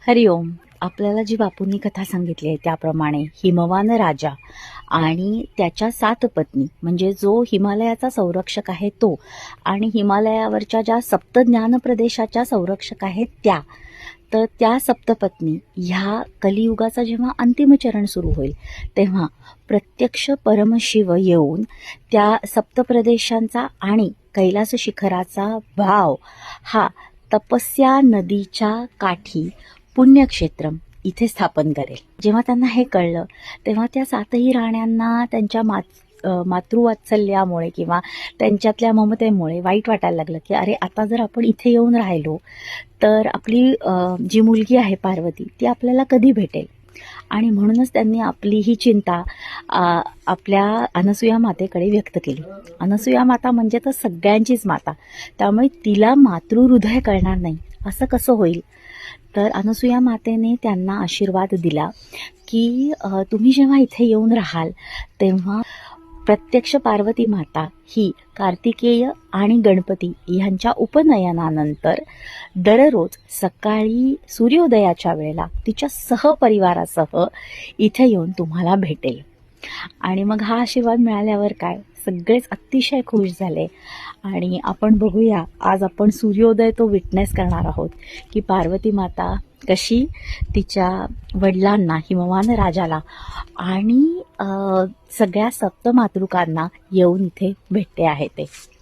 हरिओम. आपल्याला जी बापूंनी कथा सांगितली आहे त्याप्रमाणे हिमवान राजा आणि त्याच्या 7 पत्नी, म्हणजे जो हिमालयाचा संरक्षक आहे तो आणि हिमालयावरच्या ज्या सप्त ज्ञान प्रदेशाच्या संरक्षक आहेत त्या, तर त्या सप्तपत्नी ह्या कलियुगाचा जेव्हा अंतिम चरण सुरू होईल तेव्हा प्रत्यक्ष परमशिव येऊन त्या सप्तप्रदेशांचा आणि कैलास शिखराचा भाव हा तपस्या नदीच्या काठी पुण्यक्षेत्रम इथे स्थापन करेल. जेव्हा त्यांना हे कळलं तेव्हा त्या 7ही राण्यांना त्यांच्या मातृवात्सल्यामुळे किंवा त्यांच्यातल्या ममतेमुळे वाईट वाटायला लागलं की अरे आता जर आपण इथे येऊन राहिलो तर आपली जी मुलगी आहे पार्वती ती आपल्याला कधी भेटेल. आणि म्हणूनच त्यांनी आपली ही चिंता आपल्या अनसूया मातेकडे व्यक्त केली. अनसूया माता म्हणजे तर सगळ्यांचीच माता, त्यामुळे तिला मातृहृदय कळणार नाही असं कसं होईल. तर अनसूया मातेने त्यांना आशीर्वाद दिला की तुम्ही जेव्हा इथे येऊन राहाल तेव्हा प्रत्यक्ष पार्वती माता ही कार्तिकेय आणि गणपती ह्यांच्या उपनयनानंतर दररोज सकाळी सूर्योदयाच्या वेळेला तिच्या सहपरिवारासह इथे येऊन तुम्हाला भेटेल. आणि मग हा आशीर्वाद मिळाल्यावर काय सगळेच अतिशय खुश झाले. आणि आपण बघूया, आज आपण सूर्योदय तो विटनेस करणार आहोत की पार्वती माता कशी तिच्या वडिलांना हिमवान राजाला आणि सगळ्या सप्तमातृकांना येऊन इथे भेटते आहे ते.